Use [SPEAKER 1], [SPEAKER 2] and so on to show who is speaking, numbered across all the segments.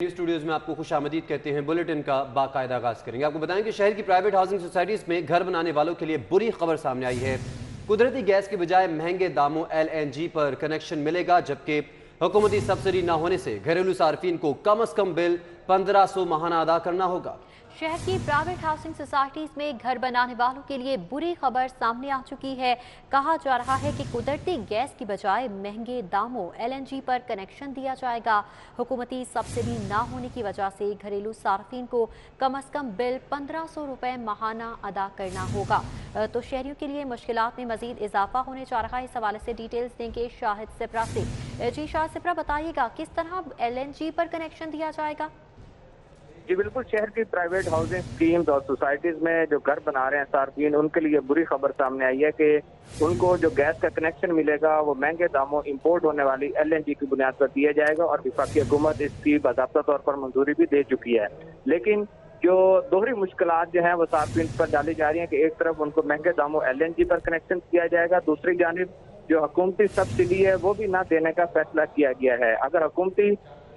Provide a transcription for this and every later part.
[SPEAKER 1] News Studios में आपको खुशामदीद कहते हैं। बुलेटिन का बाकायदा आगाज़ करेंगे। आपको बताएं कि शहर की प्राइवेट हाउसिंग सोसाइटीज़ में घर बनाने वालों के लिए बुरी खबर सामने आई है। कुदरती गैस के बजाय महंगे दामों LNG पर कनेक्शन मिलेगा, जबकि हुकूमती सब्सिडी न होने से घरेलू सार्फिन को कम अज़ कम बिल 1500 माहाना अदा करना होगा।
[SPEAKER 2] शहर की प्राइवेट हाउसिंग सोसाइटीज में घर बनाने वालों के लिए बुरी खबर सामने आ चुकी है। कहा जा रहा है कि कुदरती गैस की बजाय महंगे दामों LNG पर कनेक्शन दिया जाएगा। हुकूमती सब्सिडी ना होने की वजह से घरेलू सार्फिन को कम अज़ कम बिल 1500 रुपये माहाना अदा करना होगा। तो शहरियों के लिए मुश्किलात में मजीद इजाफा होने जा रहा है। इस हवाले से डिटेल्स देंगे शाहिद सिप्रा से। जी शाहिद सिप्रा, बताइएगा किस तरह LNG पर कनेक्शन दिया जाएगा?
[SPEAKER 3] जी बिल्कुल, शहर की प्राइवेट हाउसिंग स्कीम्स और सोसाइटीज में जो घर बना रहे हैं सार्फिन, उनके लिए बुरी खबर सामने आई है कि उनको जो गैस का कनेक्शन मिलेगा वो महंगे दामों इंपोर्ट होने वाली LNG की बुनियाद पर दिया जाएगा और वफाकी हुकूमत इसकी बाज़ाब्ता तौर पर मंजूरी भी दे चुकी है। लेकिन जो दोहरी मुश्किलात जो हैं वो सार्फिन पर डाली जा रही हैं कि एक तरफ उनको महंगे दामों LNG पर कनेक्शन दिया जाएगा, दूसरी जानिब जो हुकूमती सब्सिडी है वो भी ना देने का फैसला किया गया है। अगर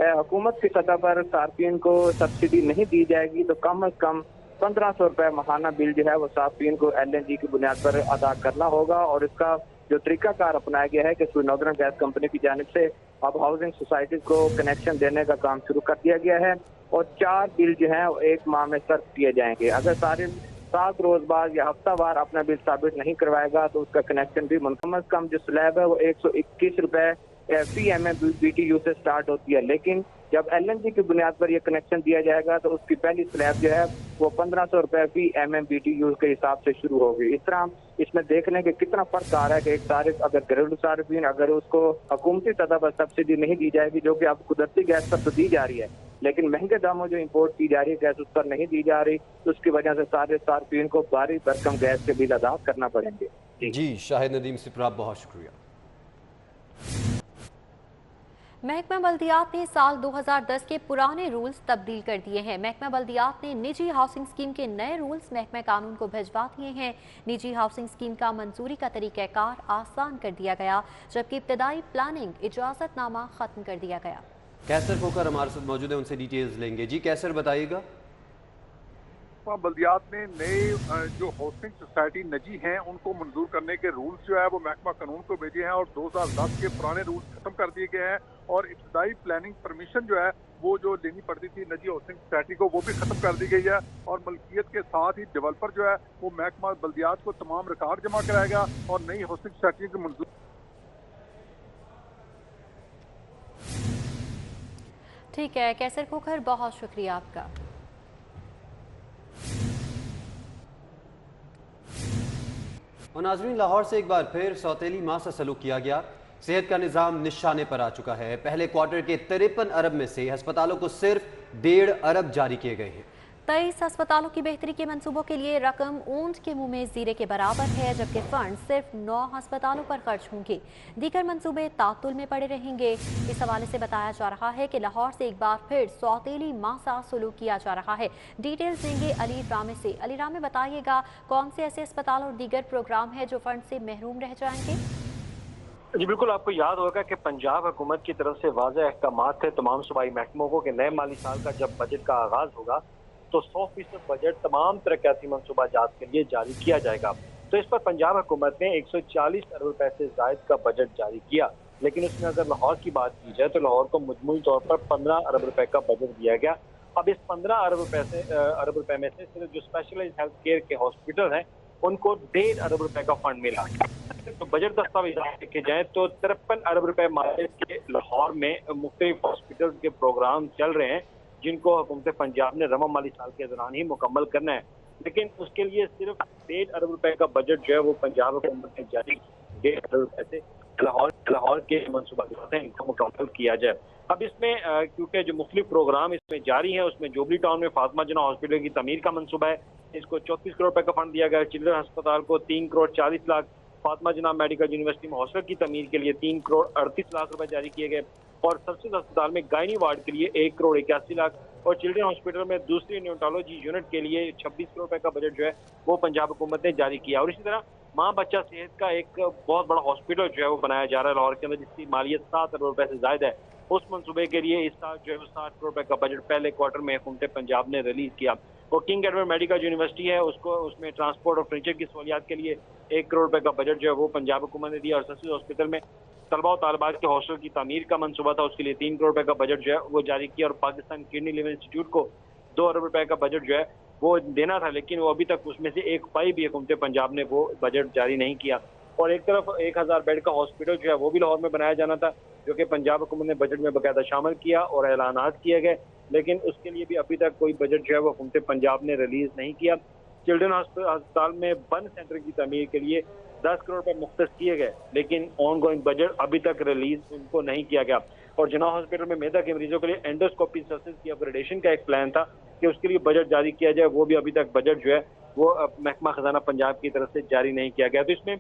[SPEAKER 3] हुकूमत की सतह पर सार्फिन को सब्सिडी नहीं दी जाएगी तो कम अज कम 1500 रुपये माहाना बिल जो है वो सार्फिन को LNG की बुनियाद पर अदा करना होगा। और इसका जो तरीकाकार अपनाया गया है कि नॉर्दर्न गैस कंपनी की जानिब से अब हाउसिंग सोसाइटीज को कनेक्शन देने का काम शुरू कर दिया गया है और 4 बिल जो है एक माह में सर्व किए जाएंगे। अगर सारे 7 रोज बाद या हफ्तावार अपना बिल साबित नहीं करवाएगा तो उसका कनेक्शन भी कम अज कम जो स्लैब है वो 121 रुपए फी MMBTU से स्टार्ट होती है। लेकिन जब LNG की बुनियाद पर यह कनेक्शन दिया जाएगा तो उसकी पहली स्लैब जो है वो 1500 रुपए फी MMBTU के हिसाब से शुरू होगी। इस तरह इसमें देखने के कितना फर्क आ रहा है कि एक सारिफ अगर घरेलू सार्फिन अगर उसको हुकूमती सतह पर सब्सिडी नहीं दी जाएगी, जो कि अब कुदरती गैस पर तो दी जा रही है, लेकिन महंगे दामों जो इंपोर्ट की जा रही है गैस उस पर नहीं दी जा रही, तो उसकी वजह से सारे सार्फिन को भारी भरकम गैस के बिल अदा करना पड़ेंगे।
[SPEAKER 1] जी शाहिद नदीम सिप्रा, बहुत शुक्रिया।
[SPEAKER 2] महकमा बल्दियात ने साल 2010 के पुराने रूल्स तब्दील कर दिए हैं। महकमा बल्दियात ने निजी हाउसिंग स्कीम के नए रूल्स महकमा कानून को भिजवा दिए हैं। निजी हाउसिंग स्कीम का मंजूरी का तरीक़ाकार आसान कर दिया गया, जबकि इब्तदाई प्लानिंग इजाज़तनामा खत्म कर दिया गया।
[SPEAKER 1] कैसर खोकर हमारे साथ मौजूद है, उनसे डिटेल्स लेंगे। जी कैसर, बताइएगा।
[SPEAKER 4] बल्दियात ने नए जो हाउसिंग सोसाइटी निजी हैं उनको मंजूर करने के रूल्स जो है वो महकमा कानून को भेजे हैं और 2010 के पुराने रूल्स खत्म कर दिए गए हैं और इब्तदाई प्लानिंग परमिशन जो है वो जो लेनी पड़ती थी निजी हाउसिंग सोसाइटी को वो भी खत्म कर दी गई है और मलकियत के साथ ही डेवलपर जो है वो महकमा बल्दियात को तमाम रिकॉर्ड जमा कराएगा और नई हाउसिंग सोसाइटी की मंजूर।
[SPEAKER 2] ठीक है कैसर खोखर, बहुत शुक्रिया आपका।
[SPEAKER 1] और नाज़रीन, लाहौर से एक बार फिर सौतेली माँ से सलूक किया गया। सेहत का निज़ाम निशाने पर आ चुका है। पहले क्वार्टर के 53 अरब में से अस्पतालों को सिर्फ 1.5 अरब जारी किए गए हैं।
[SPEAKER 2] 23 अस्पतालों की बेहतरी के मंसूबों के लिए रकम ऊंट के मुंह में जीरे के बराबर है, जबकि फंड सिर्फ 9 अस्पतालों पर खर्च होंगे। दीगर मंसूबे तातुल में पड़े रहेंगे। इस हवाले से बताया जा रहा है कि लाहौर से एक बार फिर सौतेली माँ सा सलूक किया जा रहा है। डिटेल्स देंगे अली रामे से। अली रामे, बताइएगा कौन से ऐसे अस्पताल और दीगर प्रोग्राम है जो फंड से महरूम रह जाएंगे?
[SPEAKER 5] जी बिल्कुल, आपको याद होगा कि पंजाब हुकूमत की तरफ से वाज़ेह अहकाम थे तमाम सूबाई महकमों को कि नए माली साल का जब बजट का आगाज होगा तो 100% बजट तमाम तरक्याती मनसूबाजात के लिए जारी किया जाएगा। तो इस पर पंजाब हुकूमत ने 140 अरब रुपए से जायद का बजट जारी किया, लेकिन उसमें अगर लाहौर की बात की जाए तो लाहौर को मुजमूई तौर पर 15 अरब रुपए का बजट दिया गया। अब इस 15 अरब रुपए में से सिर्फ जो स्पेशलाइज्ड हेल्थ केयर के हॉस्पिटल हैं उनको 1.5 अरब रुपए का फंड मिला। तो बजट दस्तावेज देखे जाए तो 53 अरब रुपए मालिक के लाहौर में मुख्तलिफ हॉस्पिटल के प्रोग्राम चल रहे हैं जिनको हुकूमत पंजाब ने रवा माली साल के दौरान ही मुकम्मल करना है, लेकिन उसके लिए सिर्फ 1.5 अरब रुपए का बजट जो है वो पंजाब हुकूमत ने जारी 1.5 अरब रुपए से लाहौर के मनसूबा इनको मुकम्मल किया जाए। अब इसमें क्योंकि जो मुख्तलिफ प्रोग्राम इसमें जारी हैं उसमें जोबली टाउन में फातिमा जना हॉस्पिटल की तमीर का मनसूबा है, इसको 34 करोड़ रुपए का फंड दिया गया। चिल्ड्रन अस्पताल को 3 करोड़ 40 लाख, फातिमा जना मेडिकल यूनिवर्सिटी में हॉस्टल की तमीर के लिए 3 करोड़ 38 लाख रुपए जारी किए गए और सबसिड अस्पताल में गायनी वार्ड के लिए 1 करोड़ 81 लाख और चिल्ड्रन हॉस्पिटल में दूसरी न्यूरोलॉजी यूनिट के लिए 26 करोड़ रुपए का बजट जो है वो पंजाब हुकूमत ने जारी किया। और इसी तरह माँ बच्चा सेहत का एक बहुत बड़ा हॉस्पिटल जो है वो बनाया जा रहा है लाहौर के अंदर, जिसकी मालियत 7 अरब रुपए से ज्यादा है उस मंसूबे के लिए इस साल जो है 60 करोड़ रुपए का बजट पहले क्वार्टर में हुकूमत पंजाब ने रिलीज किया। और किंग एडवर्ड मेडिकल यूनिवर्सिटी है, उसको उसमें ट्रांसपोर्ट और फर्नीचर की सहूलियात के लिए 1 करोड़ रुपए का बजट जो है वो पंजाब हुकूमत ने दिया। और सस्ती हॉस्पिटल में तलबा और तालिबात के हॉस्टल की तामीर का मंसूबा था, उसके लिए 3 करोड़ रुपए का बजट जो है वो जारी किया। और पाकिस्तान किडनी लिवर इंस्टीट्यूट को 2 अरब रुपए का बजट जो है वो देना था, लेकिन वो अभी तक उसमें से एक पाई भी हुकूमत पंजाब ने वो बजट जारी नहीं किया। और एक तरफ 1000 बेड का हॉस्पिटल जो है वो भी लाहौर में बनाया जाना था, जो कि पंजाब हुकूमत ने बजट में बाकायदा शामिल किया और ऐलानात किए गए, लेकिन उसके लिए भी अभी तक कोई बजट जो है वो हुकूमत पंजाब ने रिलीज नहीं किया। चिल्ड्रन अस्पताल में बर्न सेंटर की तमीर के लिए 10 करोड़ रुपए मुख्तस किए गए, लेकिन ऑन गोइंग बजट अभी तक रिलीज उनको नहीं किया गया। और जना हॉस्पिटल में मैदा के मरीजों के लिए एंडोस्कोपी सर्विस की अपग्रेडेशन का एक प्लान था कि उसके लिए बजट जारी किया जाए, वो भी अभी तक बजट जो है वो महकमा खजाना पंजाब की तरफ से जारी नहीं किया गया। तो इसमें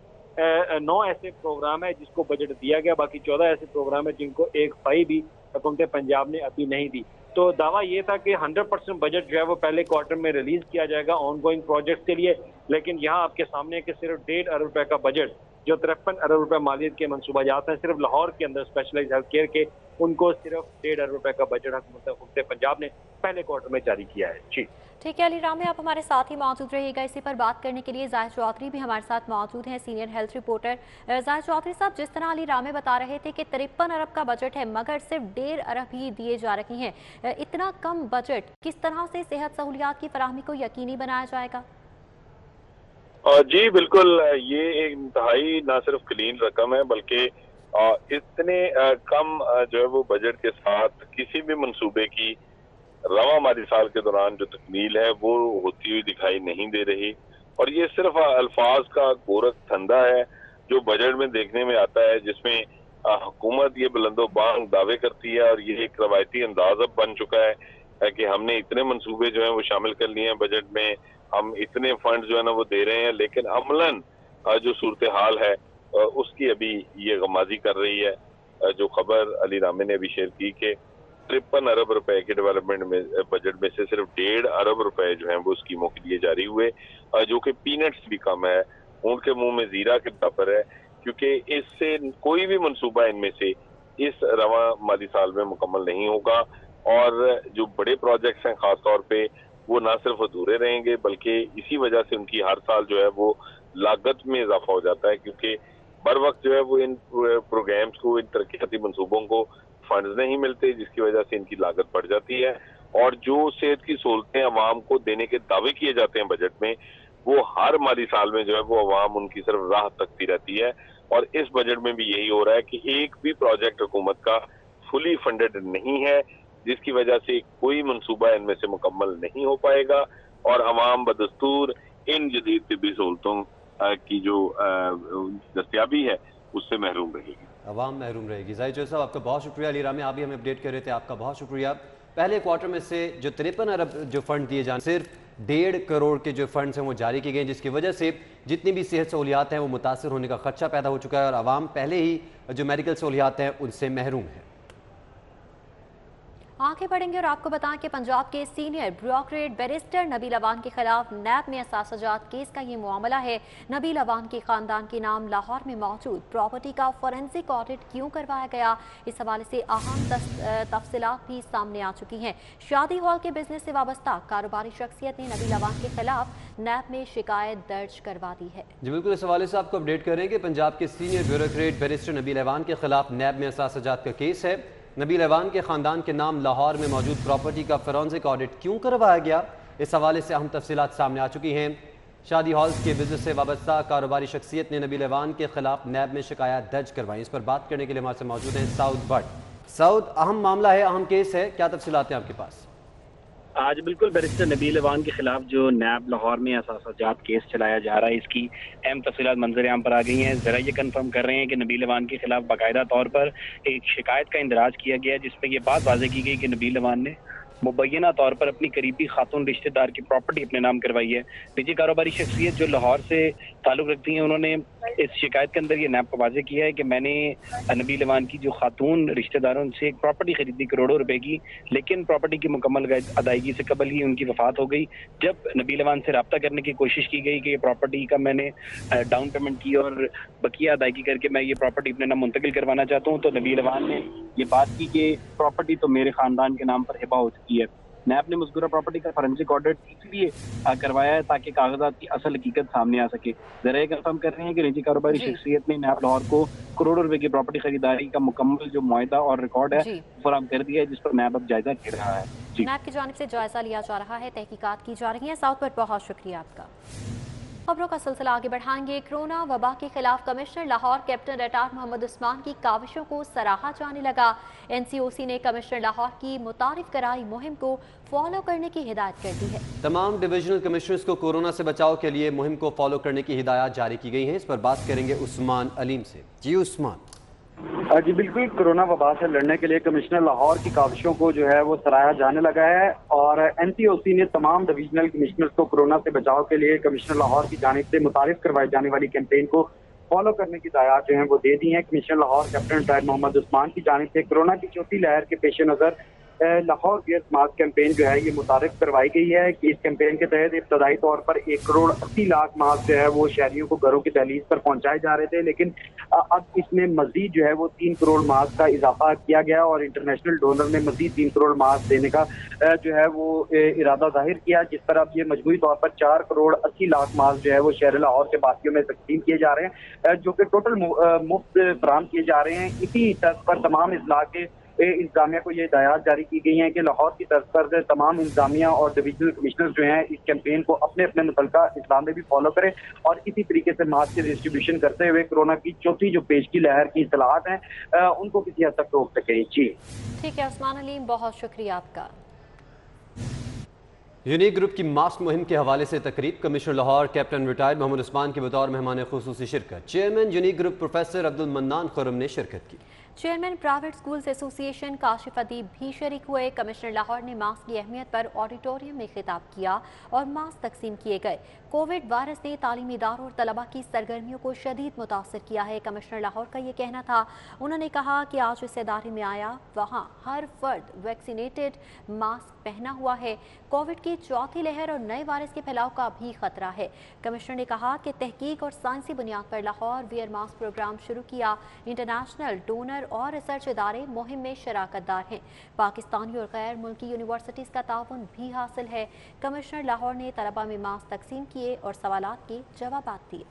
[SPEAKER 5] 9 ऐसे प्रोग्राम है जिसको बजट दिया गया, बाकी 14 ऐसे प्रोग्राम है जिनको एक पाई भी हुकूमत पंजाब ने अभी नहीं दी। तो दावा ये था कि 100% बजट जो है वो पहले क्वार्टर में रिलीज किया जाएगा ऑन गोइंग प्रोजेक्ट के लिए, लेकिन यहाँ आपके सामने है कि सिर्फ 1.5 अरब रुपए का बजट जो 53 अरब रुपए मालियत के मंसूबाजात हैं सिर्फ लाहौर के अंदर स्पेशलाइज्ड हेल्थ केयर के, उनको सिर्फ 1.5 अरब रुपए का बजट हुकूमत पंजाब ने पहले क्वार्टर में जारी किया है। जी
[SPEAKER 2] ठीक है, अली रामी आप हमारे साथ ही मौजूद रहिएगा। इसी पर बात करने के लिए जाहिद चौधरी भी हमारे साथ मौजूद हैं, senior health reporter. Zahid Chaudhry साहब, जिस तरह अली रामी बता रहे थे कि 53 अरब का बजट है मगर सिर्फ 1.5 अरब ही दिए जा रही हैं, इतना कम बजट किस तरह से सेहत सहूलियात की फराहमी को यकीनी बनाया जाएगा?
[SPEAKER 6] जी बिल्कुल, ये एक इंतहाई ना सिर्फ क्लीन रकम है बल्कि इतने कम जो है वो बजट के साथ किसी भी मंसूबे की रवा माली साल के दौरान जो तकमील है वो होती हुई दिखाई नहीं दे रही। और ये सिर्फ अल्फाज का गोरख धंधा है जो बजट में देखने में आता है, जिसमें हुकूमत ये बुलंदोबांग दावे करती है और ये एक रवायती अंदाज अब बन चुका है कि हमने इतने मंसूबे जो है वो शामिल कर लिए हैं बजट में, हम इतने फंड जो है ना वो दे रहे हैं, लेकिन अमलन जो सूरत हाल है उसकी अभी ये गमाजी कर रही है। जो खबर अली रामी ने अभी शेयर की कि 53 अरब रुपए के डेवलपमेंट में बजट में से सिर्फ 1.5 अरब रुपए जो हैं वो स्कीमों के लिए जारी हुए, जो कि पीनट्स भी कम है, उनके मुंह में जीरा के बराबर है, क्योंकि इससे कोई भी मंसूबा इनमें से इस रवा माली साल में मुकम्मल नहीं होगा। और जो बड़े प्रोजेक्ट्स हैं खासतौर पे वो ना सिर्फ अधूरे रहेंगे बल्कि इसी वजह से उनकी हर साल जो है वो लागत में इजाफा हो जाता है, क्योंकि बर वक्त जो है वो इन प्रोग्राम्स को, इन तरक्याती मंसूबों को फंड्स नहीं मिलते, जिसकी वजह से इनकी लागत बढ़ जाती है। और जो सेहत की सहूलतें अवाम को देने के दावे किए जाते हैं बजट में, वो हर माली साल में जो है वो अवाम उनकी सिर्फ राह तकती रहती है। और इस बजट में भी यही हो रहा है कि एक भी प्रोजेक्ट हुकूमत का फुली फंडेड नहीं है, जिसकी वजह से कोई मंसूबा इनमें से मुकम्मल नहीं हो पाएगा और अवाम बदस्तूर इन जदीद तिब्बी सहूलतों की जो दस्तियाबी है उससे महरूम रहेगी,
[SPEAKER 1] अवाम महरूम रहेगी। जाहिद चौधरी साहब, आपका बहुत शुक्रिया। अली रामी, आप भी हमें अपडेट कर रहे थे, आपका बहुत शुक्रिया। पहले क्वार्टर में से जो 53 अरब जो फंड दिए जाए, सिर्फ 1.5 करोड़ के जो फंड्स हैं वो जारी किए गए, जिसकी वजह से जितनी भी सेहत सहूलियात हैं वो मुतासर होने का खदशा पैदा हो चुका है और आवाम पहले ही जो मेडिकल सहूलियात हैं उनसे महरूम है।
[SPEAKER 2] आगे बढ़ेंगे और आपको बताएं कि पंजाब के senior bureaucrat barrister Nabeel Awan के खिलाफ नैब में असासजात केस का ये मामला है। नबील अवान के खानदान के नाम लाहौर में मौजूद प्रॉपर्टी का फोरेंसिक ऑडिट क्यों करवाया गया, इस हवाले से अहम तफसीलात भी सामने आ चुकी हैं। शादी हॉल के बिजनेस से वाबस्ता कारोबारी शख्सियत ने नबील अवान के खिलाफ नैब में शिकायत दर्ज करवा दी है।
[SPEAKER 1] जी बिल्कुल, इस हवाले से आपको अपडेट करें कि पंजाब के senior bureaucrat barrister Nabeel Awan के खिलाफ नैब में असासजात का केस है। नबील अवान के ख़ानदान के नाम लाहौर में मौजूद प्रॉपर्टी का फोरेंसिक ऑडिट क्यों करवाया गया, इस हवाले से अहम तफसीलात सामने आ चुकी हैं। शादी हॉल्स के बिजनेस से वाबस्ता कारोबारी शख्सियत ने नबील अवान के खिलाफ नैब में शिकायत दर्ज करवाई। इस पर बात करने के लिए हमारे से मौजूद हैं साउद भट्ट। साउद, अहम मामला है, अहम केस है, क्या तफसीलात हैं आपके पास?
[SPEAKER 7] आज बिल्कुल बैरिस्टर नबील अवान के खिलाफ जो नैब लाहौर में असासजात केस चलाया जा रहा है, इसकी अहम तफसीलात मंजर आम पर आ गई हैं। जरा ये कंफर्म कर रहे हैं कि नबील अवान के खिलाफ बाकायदा तौर पर एक शिकायत का इंदराज किया गया, जिसमें ये बात वाज़ेह की गई कि नबील अवान ने मुबैना तौर पर अपनी करीबी खातून रिश्तेदार की प्रॉपर्टी अपने नाम करवाई है। निजी कारोबारी शख्सियत जो लाहौर से ताल्लुक़ रखती हैं, उन्होंने इस शिकायत के अंदर ये नैब को वाज़ेह किया है कि मैंने नबील अवान की जो खातून रिश्तेदारों से एक प्रॉपर्टी खरीदी करोड़ों रुपए की, लेकिन प्रॉपर्टी की मुकम्मल अदायगी से कबल ही उनकी वफात हो गई। जब नबील अवान से रब्ता करने की कोशिश की गई कि ये प्रॉपर्टी का मैंने डाउन पेमेंट की और बकिया अदायगी करके मैं ये प्रॉपर्टी अपने नाम मुंतकिल करवाना चाहता हूँ, तो नबील अवान ने ये बात की कि प्रॉपर्टी तो मेरे खानदान के नाम पर हिबा हो चुकी है। नैब ने मज़कूरा प्रॉपर्टी का फॉरेंसिक ऑडिट इसलिए करवाया है ताकि कागजात की असल हकीकत सामने आ सके। जरा ये कंफर्म कर रहे हैं कि निजी कारोबारी शख्सियत ने नैब लाहौर को करोड़ों रुपए की प्रॉपर्टी खरीदारी का मुकम्मल जो मुआहदा और रिकॉर्ड है फराहम कर दिया है, जिस पर नैब अब जायजा ले रहा है।
[SPEAKER 2] नैब की जानिब से जायजा लिया जा रहा है, तहकीकात की जा रही है। साउथ पर बहुत शुक्रिया आपका। खबरों का सिलसिला आगे बढ़ाएंगे। कोरोना वबा के खिलाफ commissioner Lahore captain retired Mohammad Usman की काविशों को सराहा जाने लगा। NCOC ने कमिश्नर लाहौर की मुतारिफ कराई मुहिम को फॉलो करने की हिदायत कर दी है।
[SPEAKER 1] तमाम डिविजनल कमिश्नर्स को कोरोना से बचाव के लिए मुहिम को फॉलो करने की हिदायत जारी की गई है। इस पर बात करेंगे उस्मान अलीम से। जी उस्मान।
[SPEAKER 8] जी बिल्कुल, कोरोना वबा से लड़ने के लिए कमिश्नर लाहौर की काविशों को जो है वो सराहा जाने लगा है और NCOC ने तमाम डिविजनल कमिश्नर्स को कोरोना से बचाव के लिए कमिश्नर लाहौर की जानिब से मुतारिफ करवाई जाने वाली कैंपेन को फॉलो करने की हिदायत जो है वो दे दी है। Commissioner Lahore captain retired Mohammad Usman की जानिब से कोरोना की चौथी लहर के पेश नज़र लाहौर वेयर मास्क कैंपेन जो है ये मुतारिफ करवाई गई है कि इस कैंपेन के तहत इब्तदाई तौर पर 1,80,00,000 मास्क जो है वो शहरियों को घरों की दहलीज पर पहुंचाए जा रहे थे, लेकिन अब इसमें मजीद जो है वो 3 करोड़ मास्क का इजाफा किया गया और इंटरनेशनल डोनर ने मजीद 3 करोड़ मास्क देने का जो है वो इरादा जाहिर किया, जिस पर अब ये मजमूई तौर पर 4,80,00,000 मास्क जो है वो शहर लाहौर के बासियों में तकसीम किए जा रहे हैं, जो कि टोटल मुफ्त फराहम किए जा रहे हैं। इसी तर्ज पर तमाम इजला के इंतजामिया को ये हिदायत जारी की गई है कि लाहौर की तर्ज पर तमाम इंतजामिया और डिविजनल कमिश्नर जो हैं इस कैंपेन को अपने अपने मुतल्लिका इजला में भी फॉलो करें और इसी तरीके से मास्क की डिस्ट्रीब्यूशन करते हुए कोरोना की चौथी जो पेश की लहर की इतलात हैं उनको किसी हद तक रोक सकें। जी
[SPEAKER 2] ठीक है उस्मान अलीम, बहुत शुक्रिया आपका।
[SPEAKER 1] यूनिक ग्रुप की मास्क मुहिम के हवाले से तकरीब। Commissioner Lahore captain retired Mohammad Usman के बतौर मेहमान खुसूसी शिरकत। Chairman unique group professor Abdul Mannan Khurram ने शिरकत की।
[SPEAKER 2] Chairman private schools association Kashif Adeeb भी शरीक हुए। कमिश्नर लाहौर ने मास्क की अहमियत पर ऑडिटोरियम में खिताब किया और मास्क तकसीम किए गए। कोविड वायरस ने तालीमी इदारों और तलबा की सरगर्मियों को शदीद मुतासर किया है। कमिश्नर लाहौर का ये कहना था। उन्होंने कहा कि आज इस इदारे में आया वहाँ हर फर्द वैक्सीनेटेड मास्क पहना हुआ है। कोविड की चौथी लहर और नए वायरस के फैलाव का भी खतरा है। कमिश्नर ने कहा कि तहकीक और साइंसी बुनियाद पर लाहौर वियर मास्क प्रोग्राम शुरू किया। इंटरनेशनल डोनर और रिसर्च इदारे मुहिम में शराकतदार हैं। पाकिस्तानी और गैर मुल्की यूनिवर्सिटीज़ का ताउन भी हासिल है। कमिश्नर लाहौर ने तलबा में मास्क तकसीम किए और सवालात के जवाब दिए।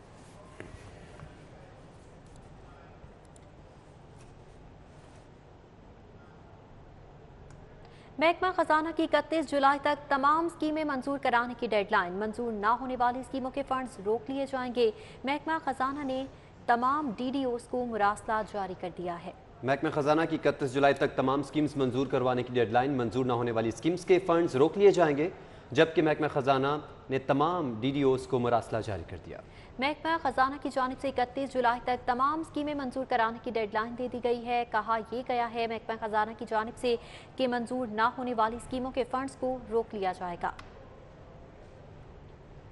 [SPEAKER 2] महकमा खजाना की 31 जुलाई तक तमाम स्कीमें मंजूर कराने की डेडलाइन। मंजूर ना होने वाली स्कीमों के फंड्स रोक लिए जाएंगे। महकमा खजाना ने तमाम DDOs को मुरासला जारी कर दिया है।
[SPEAKER 1] महकमा खजाना की 31 जुलाई तक तमाम स्कीम्स मंजूर करवाने की डेडलाइन। मंजूर न होने वाली स्कीम्स के फंड्स रोक लिए जाएंगे, जबकि महकमा खजाना ने तमाम DDOs को मुरासला जारी कर दिया।
[SPEAKER 2] महकमा खजाना की जानिब से 31 जुलाई तक तमाम स्कीमें मंजूर कराने की डेडलाइन दे दी गई है। कहा यह गया है महकमा खजाना की जानिब से कि मंजूर ना होने वाली स्कीमों के फंड्स को रोक लिया जाएगा।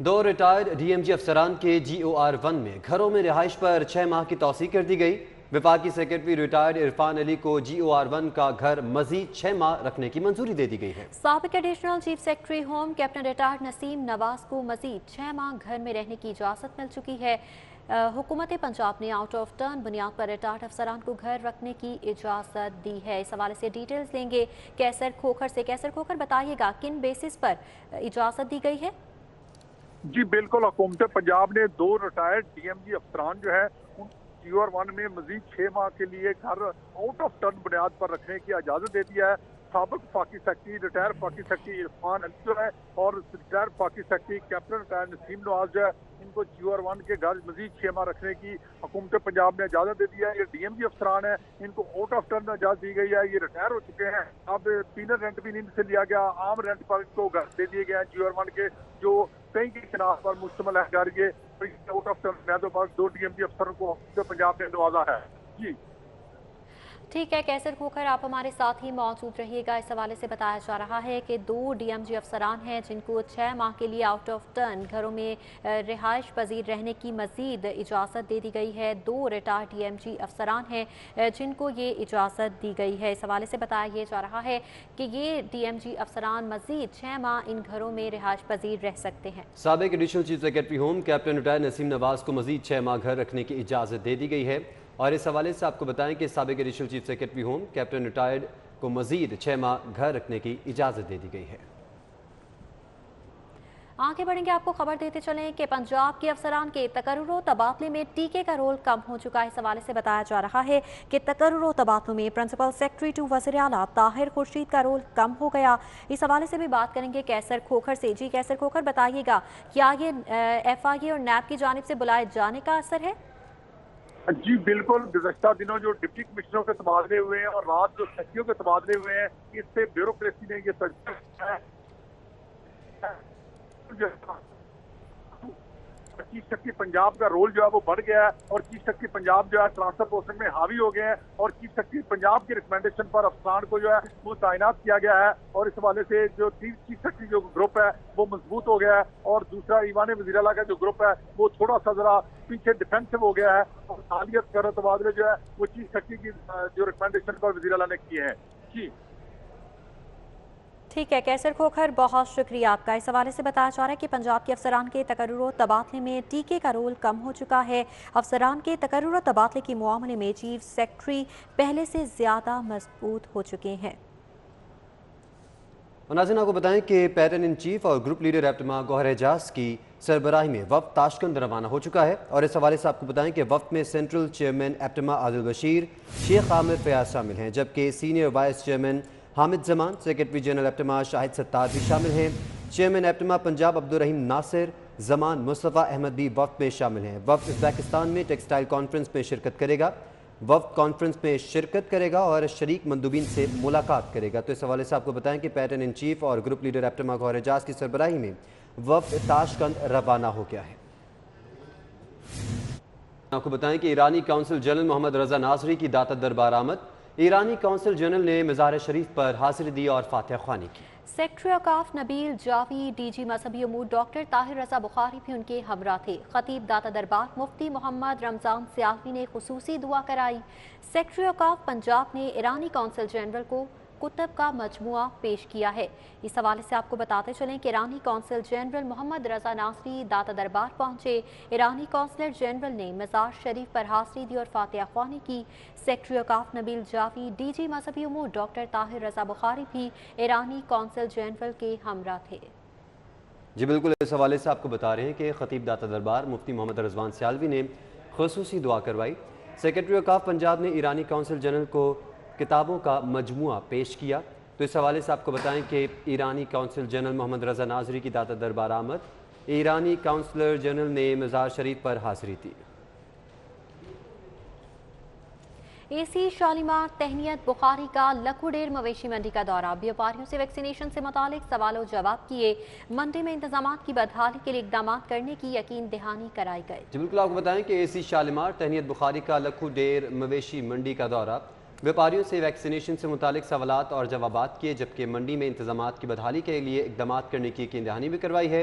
[SPEAKER 1] 2 रिटायर्ड DMG अफसरान के GOR1 में घरों में रिहाइश पर 6 माह की तौसी कर दी गई। विफाकी सेक्रेटरी रिटायर्ड इरफान अली को GOR1 का घर मजीद 6 माह रखने की मंजूरी दे दी गई है।
[SPEAKER 2] साबिक additional chief secretary home captain retired Naseem Nawaz को मजीद 6 माह घर में रहने की इजाज़त मिल चुकी है। हुकूमत पंजाब ने आउट ऑफ टर्न बुनियाद पर रिटायर्ड अफसरान को घर रखने की इजाज़त दी है। इस हवाले से डिटेल्स लेंगे कैसर खोखर से। कैसर खोखर, बताइएगा किन बेसिस पर इजाज़त दी गई है?
[SPEAKER 4] जी बिल्कुल, हुकूमत पंजाब ने 2 रिटायर्ड DMG अफसरान जो है GOR1 में मजीद 6 माह के लिए घर आउट ऑफ टर्न बुनियाद पर रखने की इजाजत दे दिया है। साबिक फाकी सेक्रेटरी रिटायर फाकी सेक्रेटरी इरफान अली जो है और रिटायर फाकी secretary captain retire Naseem Nawaz जो है, इनको GOR1 के घर मजीद 6 माह रखने की हुकूमत पंजाब ने इजाजत दे दी है। ये DMG अफसरान है, इनको आउट ऑफ टर्न इजाजत दी गई है। ये रिटायर हो चुके हैं। अब पीनल रेंट भी इनसे लिया गया, आम रेंट पर इनको घर दे दिए गए हैं GOR1 के, जो कई की शनाख्त पर मुश्तमिल है घर। ये आउट ऑफ टर्न बुनियादों पर 2 DMG अफसरों को हुकूमत पंजाब ने नवाजा है। जी
[SPEAKER 2] ठीक है कैसर खोखर, आप हमारे साथ ही मौजूद रहिएगा। इस हवाले से बताया जा रहा है कि 2 DMG अफसरान हैं जिनको 6 माह के लिए आउट ऑफ टर्न घरों में रिहाइश पजीर रहने की मजीद इजाज़त दे दी गई है। 2 रिटायर्ड DMG अफसरान हैं जिनको ये इजाज़त दी गई है। इस हवाले से बताया जा रहा है कि ये DMG अफसरान मजीद 6 माह इन घरों में रिहाइश पजीर रह सकते हैं।
[SPEAKER 1] साबिक additional chief secretary home captain retired Naseem Nawaz को मजीद 6 माह घर रखने की इजाज़त दे दी गई है। और इस हवाले से आपको बताएं कि साबिक additional chief secretary home captain retired को मजीद 6 माह घर रखने की इजाज़त दे दी गई है।
[SPEAKER 2] आगे बढ़ेंगे, आपको खबर देते चलें कि पंजाब के अफसरान के तकर्रुर तबादले में टीके का रोल कम हो चुका है। इस हवाले से बताया जा रहा है कि तकर्रुर तबादलों में प्रिंसिपल सेक्रेटरी टू वज़ीर आला ताहिर खुर्शीद का रोल कम हो गया। इस हवाले से भी बात करेंगे कैसर खोखर से। जी कैसर खोखर, बताइएगा क्या ये FIA और NAB की जानिब से बुलाए जाने का असर है?
[SPEAKER 4] जी बिल्कुल, गुज़श्ता दिनों जो डिप्टी कमिश्नरों के तबादले हुए हैं और रात जो सचिवों के तबादले हुए हैं, इससे ब्यूरोक्रेसी ने ये तजर्बा है। चीफ सेक्रेटरी पंजाब का रोल जो है वो बढ़ गया है और चीफ सेक्रेटरी पंजाब जो है ट्रांसफर पोस्टिंग में हावी हो गए हैं और चीफ सेक्रेटरी पंजाब की रिकमेंडेशन पर अफसरान को जो है वो तैनात किया गया है और इस हवाले से जो चीफ सेक्रेटरी जो ग्रुप है वो मजबूत हो गया है और दूसरा ईवान वज़ीर आला का जो ग्रुप है वो थोड़ा सा जरा पीछे डिफेंसिव हो गया है और हालियत कर तबादले जो है वो चीफ सेक्रेटरी की जो रिकमेंडेशन पर वज़ीर आला ने किए हैं। जी
[SPEAKER 2] ठीक है कैसर खोखर, बहुत शुक्रिया आपका। इस हवाले से बताया जा रहा है कि पंजाब के अफसरान के तकर्रुर तबादले में टीके का रोल कम हो चुका है। अफसरान के तकर्रुर तबादले के मामले में चीफ सेक्रेटरी पहले से ज़्यादा मजबूत हो चुके हैं।
[SPEAKER 1] नाज़रीन आपको बताएं कि पैटर्न इन चीफ और ग्रुप लीडर एप्टमा गौहर एजाज की सरबराही में वफ्द ताशकंद रवाना हो चुका है और इस हवाले से आपको बताएं कि वफ्द में सेंट्रल चेयरमैन एप्टमा आदिल बशीर, शेख आमिर फयाज शामिल हैं, जबकि senior vice chairman Hamid Zaman, secretary general APTMA Shahid Sattar भी शामिल हैं। चेयरमैन एप्टमा पंजाब अब्दुल रहीम नासिर जमान मुस्तफ़ा अहमद भी वफ्द में शामिल हैं। वफ्द उज़्बेकिस्तान में टेक्सटाइल कॉन्फ्रेंस में शिरकत करेगा। वफ्द कॉन्फ्रेंस में शिरकत करेगा और शरीक मंदूबीन से मुलाकात करेगा। तो इस हवाले से आपको बताएं कि पैटर्न इन चीफ और ग्रुप लीडर एप्टमा गौहर एजाज की सरबराही में वफ्द ताशकंद रवाना हो गया है। आपको बताएं कि ईरानी काउंसिल जनरल मोहम्मद रजा नासरी की दाता दरबार आमद। ईरानी काउंसिल जनरल ने मज़ार शरीफ पर हाजिरी दी और फातिहा ख्वानी की।
[SPEAKER 2] सेक्रेटरी औकाफ नबील जावी, DG मजहबी उमूर डॉक्टर ताहिर रजा बुखारी भी उनके हमरा थे। खतीब दाता दरबार मुफ्ती मोहम्मद रमजान सियालवी ने खुसूसी दुआ कराई। सेक्रेटरी औकाफ पंजाब ने ईरानी काउंसिल जनरल को कुतब का मजमुआ पेश किया है। इस हवाले से आपको बताते चलें कि ईरानी कौंसल जनरल मोहम्मद रजा नासरी दाता दरबार पहुंचे। ईरानी कौंसलर जनरल ने मज़ार शरीफ पर हाजिरी दी और फातिहा ख्वानी की। सेक्रेटरी औकाफ नबील जावी, DG मजहबी उमूर डॉक्टर ताहिर रजा बुखारी भी ईरानी कौंसल जनरल के हमरा थे।
[SPEAKER 1] जी बिल्कुल, इस हवाले से आपको बता रहे हैं कि खतीब दाता दरबार मुफ्ती मोहम्मद रजवान सियालवी ने खुसूसी दुआ करवाई। सेक्रेटरी औकाफ पंजाब ने ईरानी काउंसिल जनरल को किताबों का मजमुआ पेश किया। तो इस हवाले से आपको बताएं कि ईरानी काउंसिल जनरल मोहम्मद रजा नाजरी की दाता दरबार आमद। ईरानी काउंसलर जनरल ने मज़ार शरीफ पर हाजिरी दी।
[SPEAKER 2] AC शालीमार तहनीत बुखारी का लखुडेर मवेशी मंडी का दौरा। व्यापारियों से वैक्सीनेशन से मुतालिक सवालों जवाब किए। मंडी में इंतजाम की बदहाली के लिए इकदाम करने की यकीन दहानी कराई गई।
[SPEAKER 1] जी बिल्कुल, आपको बताएं कि AC शालीमार तहनीत बुखारी का लखुडेर मवेशी मंडी का दौरा। व्यापारियों से वैक्सीनेशन से मुतालिक सवालात और जवाबात किए, जबकि मंडी में इंतजामात की बदहाली के लिए इकदाम करने की यकीन दहानी भी करवाई है।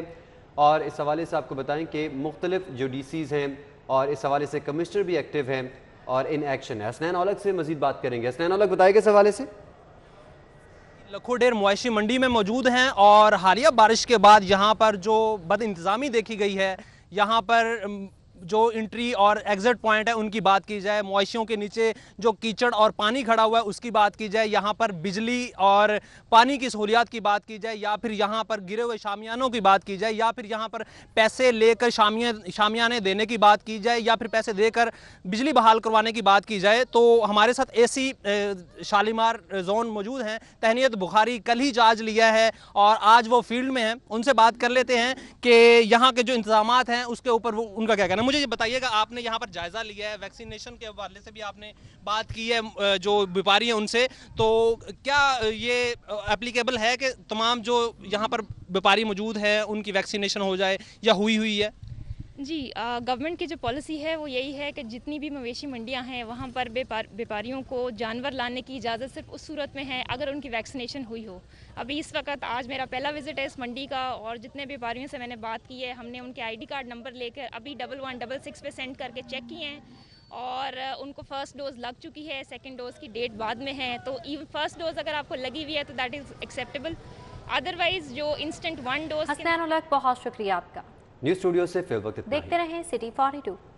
[SPEAKER 1] और इस हवाले से आपको बताएं कि मुख्तलिफ जो DCs हैं और इस हवाले से कमिश्नर भी एक्टिव हैं और इन एक्शन है। हसनैन औलख से मजीद बात करेंगे। हसनैन औलख, बताएगा इस हवाले से।
[SPEAKER 9] लखोडेर मवेशी मंडी में मौजूद हैं और हालिया बारिश के बाद यहाँ पर जो बद इंतज़ामी देखी गई है, यहाँ पर जो इंट्री और एग्जिट पॉइंट है उनकी बात की जाए, मवेशियों के नीचे जो कीचड़ और पानी खड़ा हुआ है उसकी बात की जाए, यहाँ पर बिजली और पानी की सहूलियात की बात की जाए, या फिर यहाँ पर गिरे हुए शामियानों की बात की जाए, या फिर यहाँ पर पैसे लेकर शामियाने देने की बात की जाए, या फिर पैसे देकर बिजली बहाल करवाने की बात की जाए, तो हमारे साथ AC शालीमार जोन मौजूद हैं। तहनीत बुखारी कल ही चार्ज लिया है और आज वो फील्ड में हैं। उनसे बात कर लेते हैं कि यहाँ के जो इंतजामात हैं उसके ऊपर वो उनका क्या कहना है। मुझे ये बताइएगा, आपने यहाँ पर जायजा लिया है, वैक्सीनेशन के हवाले से भी आपने बात की है जो व्यापारी हैं उनसे, तो क्या ये एप्लीकेबल है कि तमाम जो यहाँ पर व्यापारी मौजूद है उनकी वैक्सीनेशन हो जाए या हुई है?
[SPEAKER 10] जी, गवर्नमेंट की जो पॉलिसी है वो यही है कि जितनी भी मवेशी मंडियां हैं वहाँ पर व्यापारियों को जानवर लाने की इजाज़त सिर्फ उस सूरत में है अगर उनकी वैक्सीनेशन हुई हो। अभी इस वक्त आज मेरा पहला विज़िट है इस मंडी का और जितने व्यापारियों से मैंने बात की है, हमने उनके ID कार्ड नंबर लेकर अभी 1166 पे सेंड करके चेक किए हैं और उनको फर्स्ट डोज लग चुकी है, सेकेंड डोज की डेट बाद में है। तो इवन फर्स्ट डोज अगर आपको लगी हुई है तो दैट इज़ एक्सेप्टेबल, अदरवाइज जो इंस्टेंट 1 डोज।
[SPEAKER 2] हसनैन औलख, बहुत शुक्रिया आपका।
[SPEAKER 1] न्यूज़ स्टूडियो से फिल वक्त
[SPEAKER 2] देखते रहें सिटी 42।